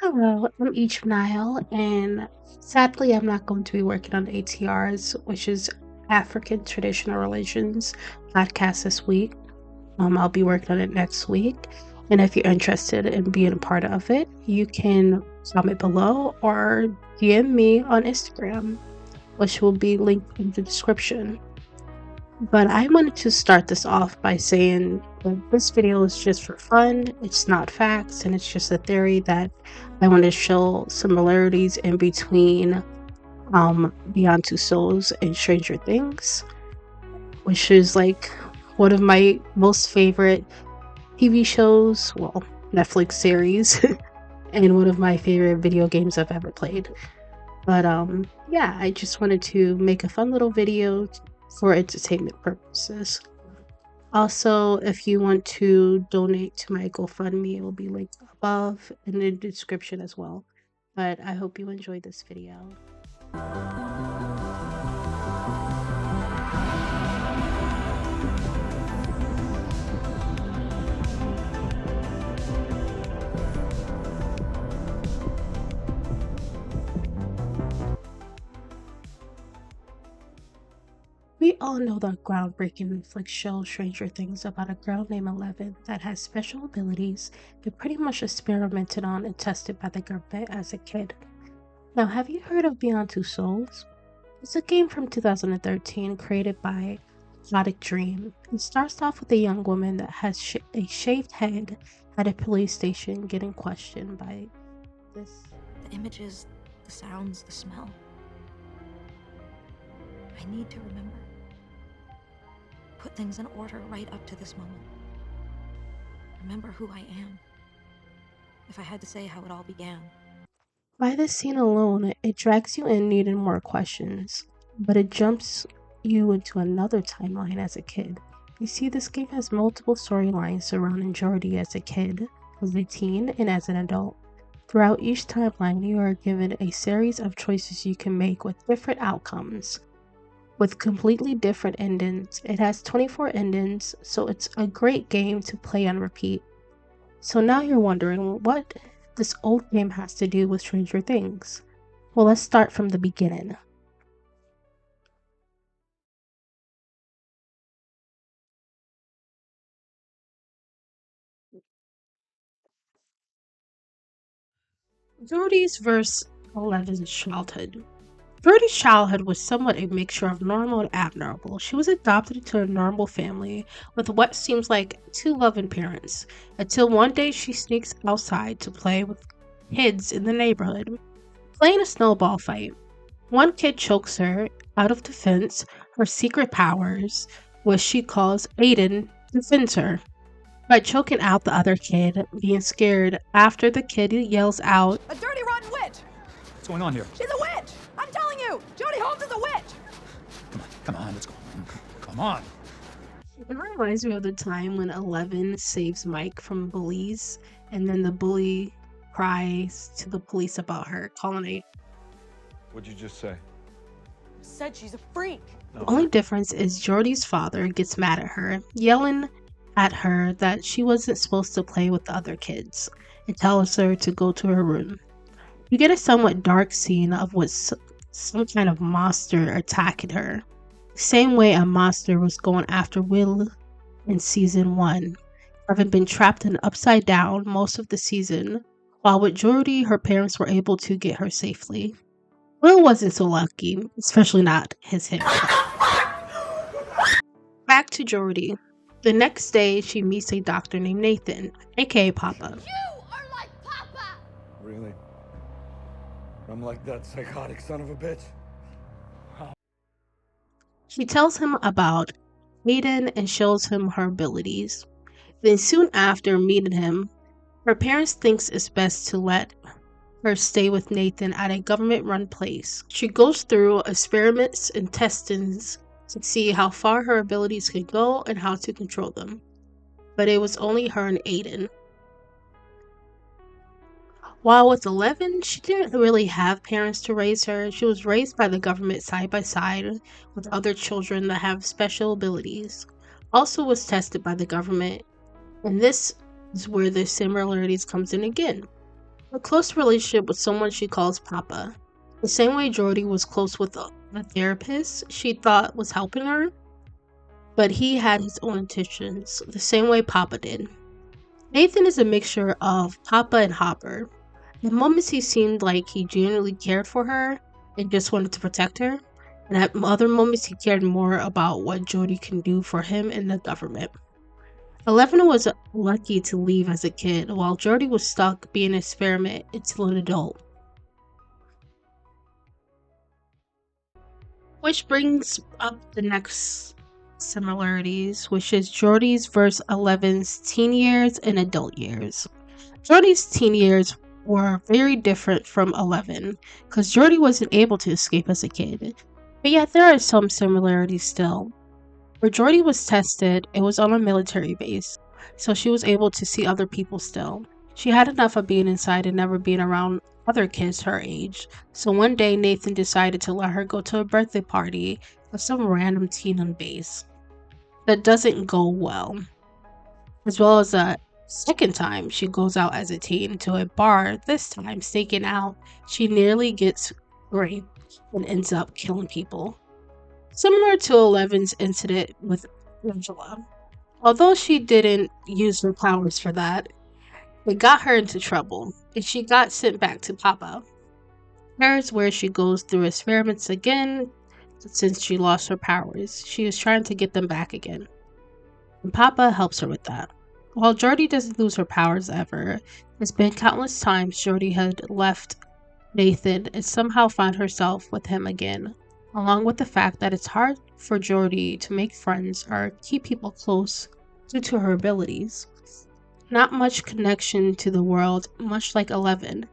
Hello, I'm EGYPTNILE, and sadly, I'm not going to be working on ATR's, which is African Traditional Religions podcast this week. I'll be working on it next week, and if you're interested in being a part of it, you can comment below or DM me on Instagram, which will be linked in the description. But I wanted to start this off by saying that this video is just for fun, it's not facts, and it's just a theory that I want to show similarities in between Beyond Two Souls and Stranger Things, which is like one of my most favorite TV shows, well, Netflix series, and one of my favorite video games I've ever played. But yeah, I just wanted to make a fun little video for entertainment purposes. Also, if you want to donate to my GoFundMe, it will be linked above in the description as well. But I hope you enjoyed this video. We all know the groundbreaking Netflix show Stranger Things about a girl named Eleven that has special abilities and pretty much experimented on and tested by the government as a kid. Now, have you heard of Beyond Two Souls? It's a game from 2013 created by Exotic Dream. It starts off with a young woman that has a shaved head at a police station getting questioned by this. The images, the sounds, the smell. I need to remember. Put things in order right up to this moment. Remember who I am. If I had to say how it all began. By this scene alone, it drags you in needing more questions, but it jumps you into another timeline as a kid. You see, this game has multiple storylines surrounding Jordy as a kid, as a teen, and as an adult. Throughout each timeline, you are given a series of choices you can make with different outcomes, with completely different endings. It has 24 endings, so it's a great game to play on repeat. So now you're wondering what this old game has to do with Stranger Things. Well, let's start from the beginning. Jordy's verse 11's childhood. Jordy's childhood was somewhat a mixture of normal and abnormal. She was adopted into a normal family with what seems like two loving parents, until one day she sneaks outside to play with kids in the neighborhood, playing a snowball fight. One kid chokes her out of defense. Her secret powers, which she calls Aiden, defends her by choking out the other kid, being scared after the kid yells out, "A dirty, rotten witch! What's going on here? She's a witch! I'm telling you! Jodie Holmes is a witch!" Come on, let's go. Come on. It reminds me of the time when Eleven saves Mike from bullies, and then the bully cries to the police about her, calling it. What'd you just say? Said she's a freak. The only difference is Jordy's father gets mad at her, yelling at her that she wasn't supposed to play with the other kids, and tells her to go to her room. You get a somewhat dark scene of what some kind of monster attacking her. Same way a monster was going after Will in season 1, having been trapped in upside down most of the season, while with Jordy, her parents were able to get her safely. Will wasn't so lucky, especially not his hip. Back to Jordy. The next day, she meets a doctor named Nathan, aka Papa. You are like Papa! Really? I'm like that psychotic son of a bitch? She tells him about Aiden and shows him her abilities. Then soon after meeting him, her parents thinks it's best to let her stay with Nathan at a government-run place. She goes through experiments and testings to see how far her abilities could go and how to control them. But it was only her and Aiden. While with 11, she didn't really have parents to raise her. She was raised by the government side by side with other children that have special abilities. Also was tested by the government, and this is where the similarities comes in again. A close relationship with someone she calls Papa. The same way Jordy was close with a therapist she thought was helping her, but he had his own intentions, the same way Papa did. Nathan is a mixture of Papa and Hopper. At moments he seemed like he genuinely cared for her and just wanted to protect her, and at other moments he cared more about what Jody can do for him and the government. Eleven was lucky to leave as a kid, while Jody was stuck being an experiment until an adult. Which brings up the next similarities, which is Jordy's versus Eleven's teen years and adult years. Jordy's teen years were very different from 11, because Jordy wasn't able to escape as a kid. But yet there are some similarities still. Where Jordy was tested, it was on a military base, so she was able to see other people still. She had enough of being inside and never being around other kids her age, so one day Nathan decided to let her go to a birthday party of some random teen on base. That doesn't go well. As well as a second time she goes out as a teen to a bar, this time staking out, she nearly gets raped and ends up killing people. Similar to Eleven's incident with Angela. Although she didn't use her powers for that, it got her into trouble, and she got sent back to Papa. There's where she goes through experiments again since she lost her powers. She is trying to get them back again. And Papa helps her with that. While Jordy doesn't lose her powers ever, there's been countless times Jordy had left Nathan and somehow found herself with him again, along with the fact that it's hard for Jordy to make friends or keep people close due to her abilities. Not much connection to the world, much like 11.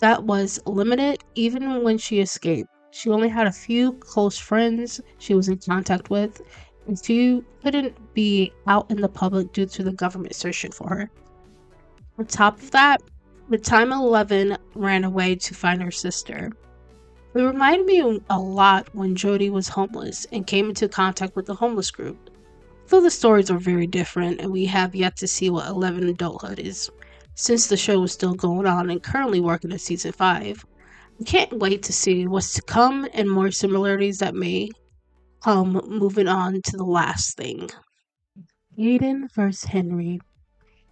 That was limited even when she escaped. She only had a few close friends she was in contact with, and she couldn't be out in the public due to the government searching for her. On top of that, the time 11 ran away to find her sister. It reminded me a lot when Jody was homeless and came into contact with the homeless group. Though the stories are very different and we have yet to see what 11 adulthood is, since the show is still going on and currently working on season 5. I can't wait to see what's to come and more similarities that may come moving on to the last thing. Aiden vs. Henry.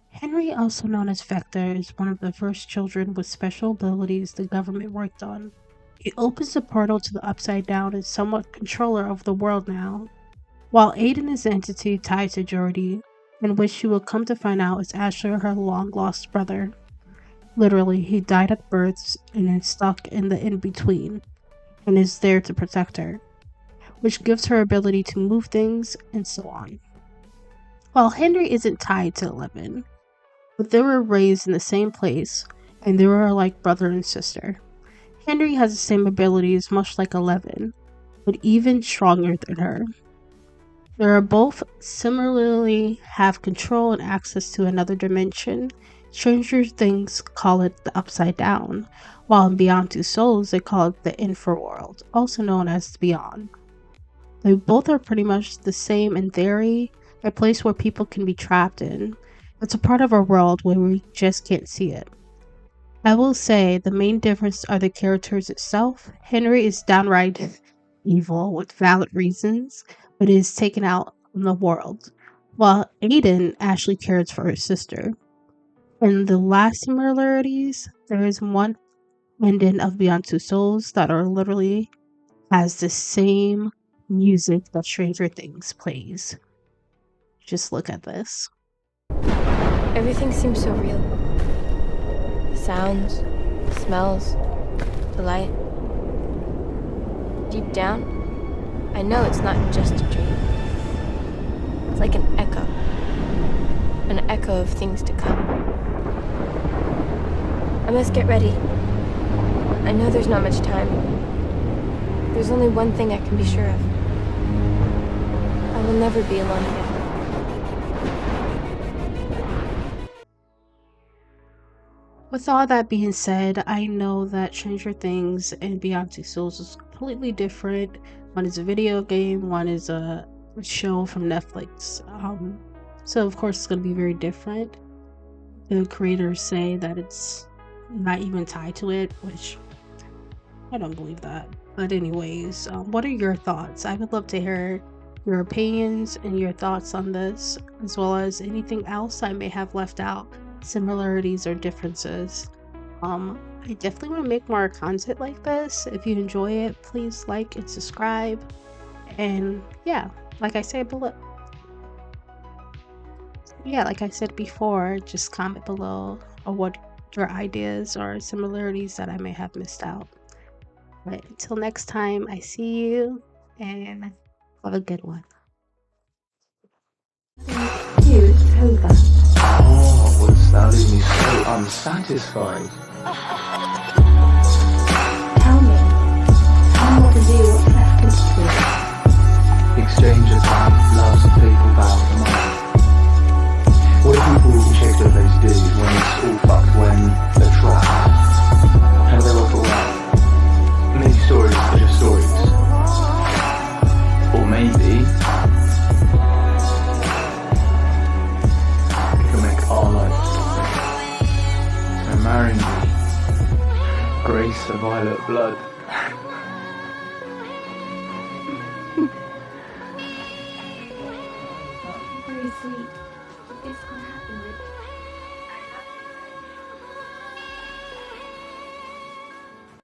Henry, also known as Vector, is one of the first children with special abilities the government worked on. He opens the portal to the Upside Down and is somewhat controller of the world now, while Aiden is an entity tied to Jordy, in which she will come to find out is actually her long-lost brother. Literally, he died at birth and is stuck in the in-between, and is there to protect her, which gives her ability to move things and so on. While Henry isn't tied to 11, but they were raised in the same place, and they were like brother and sister. Henry has the same abilities much like 11, but even stronger than her. They are both similarly have control and access to another dimension. Stranger Things call it the Upside Down, while in Beyond Two Souls they call it the Infraworld, also known as Beyond. They both are pretty much the same in theory, a place where people can be trapped in. It's a part of our world where we just can't see it. I will say the main difference are the characters itself. Henry is downright evil with valid reasons, but is taken out from the world, while Aiden actually cares for her sister. In the last similarities, there is one ending of Beyond Two Souls that are literally has the same music that Stranger Things plays. Just look at this. Everything seems so real. The sounds, the smells, the light. Deep down, I know it's not just a dream. It's like an echo of things to come. I must get ready. I know there's not much time. There's only one thing I can be sure of. I will never be alone again. With all that being said, I know that Stranger Things and Beyond Two Souls is completely different. One is a video game, one is a show from Netflix. So of course it's going to be very different. The creators say that it's not even tied to it, which I don't believe that. But anyways, what are your thoughts? I would love to hear your opinions and your thoughts on this, as well as anything else I may have left out, similarities or differences. I definitely want to make more content like this. If you enjoy it, please like and subscribe. And yeah, like I said below, like I said before, just comment below or what your ideas or similarities that I may have missed out. But until next time, I see you and have a good one. Thank you, it's over. Oh, what's that leaving me so unsatisfied? Tell me what to do, what's left to do. Exchanges of love's people bow the mind. What do people who shake their face do when it's all fucked, when they're trapped? How do they work it all out? Maybe stories are just stories. Or maybe we can make our lives different. So marry me, Grace of Violet Blood. Very sweet.